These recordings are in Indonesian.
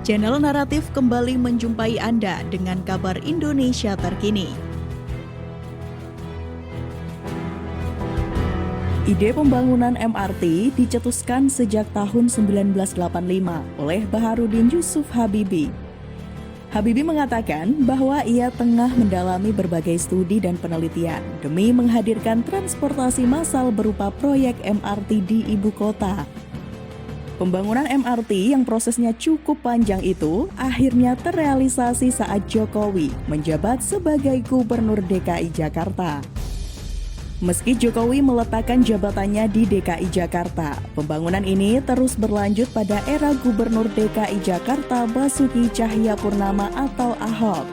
Channel Naratif kembali menjumpai Anda dengan kabar Indonesia terkini. Ide pembangunan MRT dicetuskan sejak tahun 1985 oleh Baharudin Yusuf Habibie. Habibie mengatakan bahwa ia tengah mendalami berbagai studi dan penelitian demi menghadirkan transportasi massal berupa proyek MRT di ibu kota. Pembangunan MRT yang prosesnya cukup panjang itu akhirnya terrealisasi saat Jokowi menjabat sebagai Gubernur DKI Jakarta. Meski Jokowi meletakkan jabatannya di DKI Jakarta, pembangunan ini terus berlanjut pada era Gubernur DKI Jakarta Basuki Cahayapurnama atau Ahok.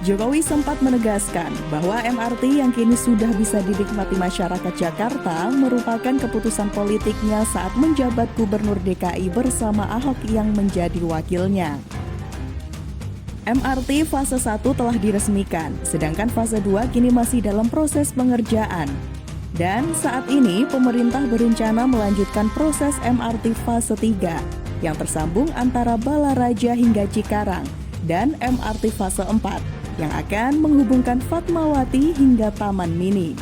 Jokowi sempat menegaskan bahwa MRT yang kini sudah bisa dinikmati masyarakat Jakarta merupakan keputusan politiknya saat menjabat Gubernur DKI bersama Ahok yang menjadi wakilnya. MRT fase 1 telah diresmikan, sedangkan fase 2 kini masih dalam proses pengerjaan. Dan saat ini pemerintah berencana melanjutkan proses MRT fase 3 yang tersambung antara Balaraja hingga Cikarang dan MRT fase 4 yang akan menghubungkan Fatmawati hingga Taman Mini.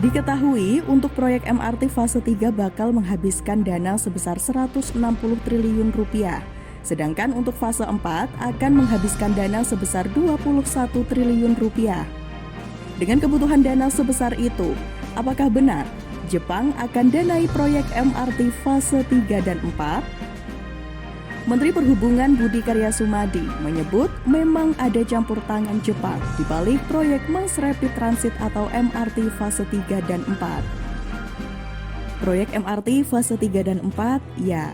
Diketahui untuk proyek MRT fase 3 bakal menghabiskan dana sebesar 160 triliun rupiah. Sedangkan untuk fase 4 akan menghabiskan dana sebesar 21 triliun rupiah. Dengan kebutuhan dana sebesar itu, apakah benar Jepang akan danai proyek MRT fase 3 dan 4? Menteri Perhubungan Budi Karya Sumadi menyebut memang ada campur tangan Jepang di balik proyek Mass Rapid Transit atau MRT fase 3 dan 4. Proyek MRT fase 3 dan 4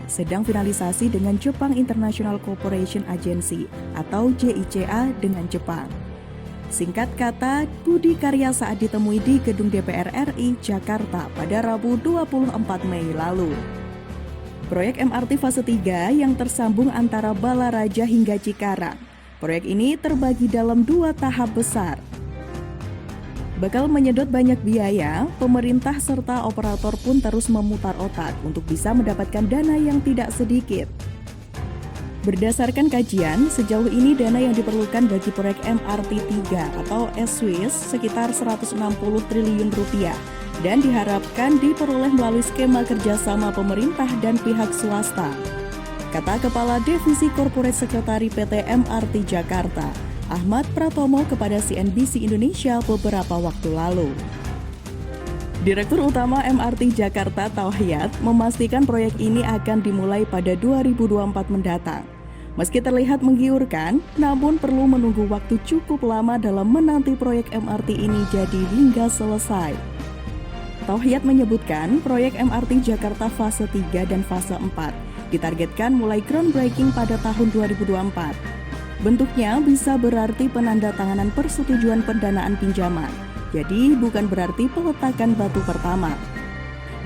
sedang finalisasi dengan Japan International Cooperation Agency atau JICA dengan Jepang. Singkat kata, Budi Karya saat ditemui di Gedung DPR RI Jakarta pada Rabu 24 Mei lalu. Proyek MRT fase 3 yang tersambung antara Balaraja hingga Cikarang. Proyek ini terbagi dalam 2 tahap besar. Bakal menyedot banyak biaya, pemerintah serta operator pun terus memutar otak untuk bisa mendapatkan dana yang tidak sedikit. Berdasarkan kajian, sejauh ini dana yang diperlukan bagi proyek MRT 3 atau S-Swiss sekitar 160 triliun rupiah dan diharapkan diperoleh melalui skema kerjasama pemerintah dan pihak swasta. Kata Kepala Divisi Corporate Secretary PT MRT Jakarta, Ahmad Pratomo kepada CNBC Indonesia beberapa waktu lalu. Direktur Utama MRT Jakarta Tauhiyat memastikan proyek ini akan dimulai pada 2024 mendatang. Meski terlihat menggiurkan, namun perlu menunggu waktu cukup lama dalam menanti proyek MRT ini jadi hingga selesai. Tauhiyat menyebutkan proyek MRT Jakarta fase 3 dan fase 4 ditargetkan mulai groundbreaking pada tahun 2024. Bentuknya bisa berarti penandatanganan persetujuan pendanaan pinjaman, jadi bukan berarti peletakan batu pertama.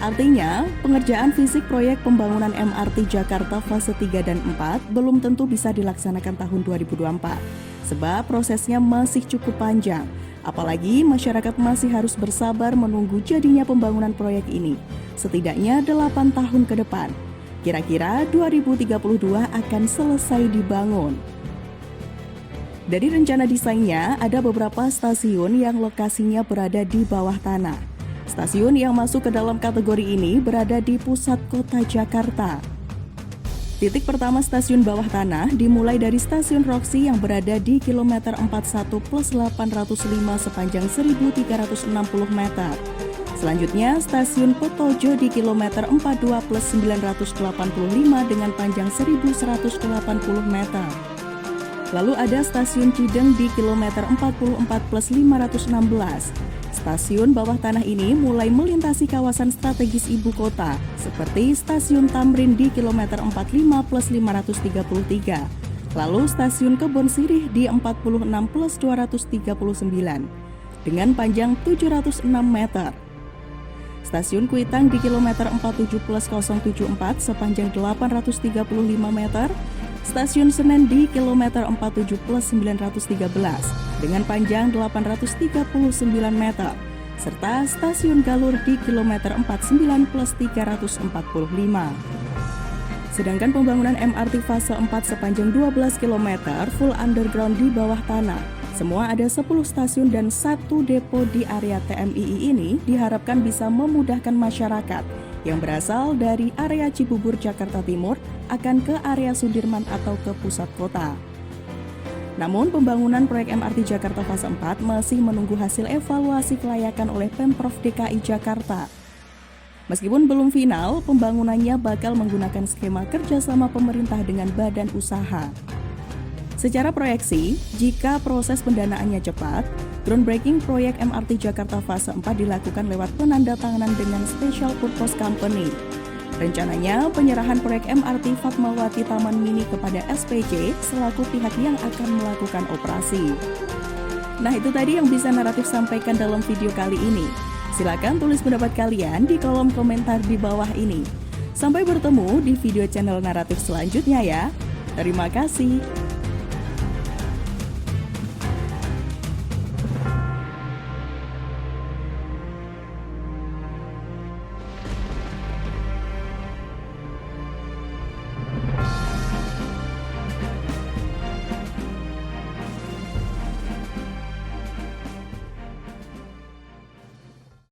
Artinya, pengerjaan fisik proyek pembangunan MRT Jakarta fase 3 dan 4 belum tentu bisa dilaksanakan tahun 2024, sebab prosesnya masih cukup panjang, apalagi masyarakat masih harus bersabar menunggu jadinya pembangunan proyek ini, setidaknya 8 tahun ke depan. Kira-kira 2032 akan selesai dibangun. Dari rencana desainnya, ada beberapa stasiun yang lokasinya berada di bawah tanah. Stasiun yang masuk ke dalam kategori ini berada di pusat kota Jakarta. Titik pertama stasiun bawah tanah dimulai dari stasiun Roxy yang berada di kilometer 41 plus 805 sepanjang 1.360 meter. Selanjutnya, stasiun Potojo di kilometer 42 plus 985 dengan panjang 1.180 meter. Lalu ada stasiun Cideng di kilometer 44 plus 516. Stasiun bawah tanah ini mulai melintasi kawasan strategis ibu kota, seperti stasiun Tamrin di kilometer 45 plus 533. Lalu stasiun Kebon Sirih di 46 plus 239, dengan panjang 706 meter. Stasiun Kuitang di kilometer 47 plus 074 sepanjang 835 meter. Stasiun Senen di kilometer 47 plus 913 dengan panjang 839 meter, serta Stasiun Galur di kilometer 49 plus 345. Sedangkan pembangunan MRT fase 4 sepanjang 12 km full underground di bawah tanah. Semua ada 10 stasiun dan 1 depo di area TMII ini diharapkan bisa memudahkan masyarakat yang berasal dari area Cibubur, Jakarta Timur akan ke area Sudirman atau ke pusat kota. Namun, pembangunan proyek MRT Jakarta fase 4 masih menunggu hasil evaluasi kelayakan oleh Pemprov DKI Jakarta. Meskipun belum final, pembangunannya bakal menggunakan skema kerjasama pemerintah dengan badan usaha. Secara proyeksi, jika proses pendanaannya cepat, groundbreaking proyek MRT Jakarta fase 4 dilakukan lewat penandatanganan dengan Special Purpose Company. Rencananya, penyerahan proyek MRT Fatmawati Taman Mini kepada SPJ selaku pihak yang akan melakukan operasi. Nah, itu tadi yang bisa Naratif sampaikan dalam video kali ini. Silakan tulis pendapat kalian di kolom komentar di bawah ini. Sampai bertemu di video channel Naratif selanjutnya ya. Terima kasih.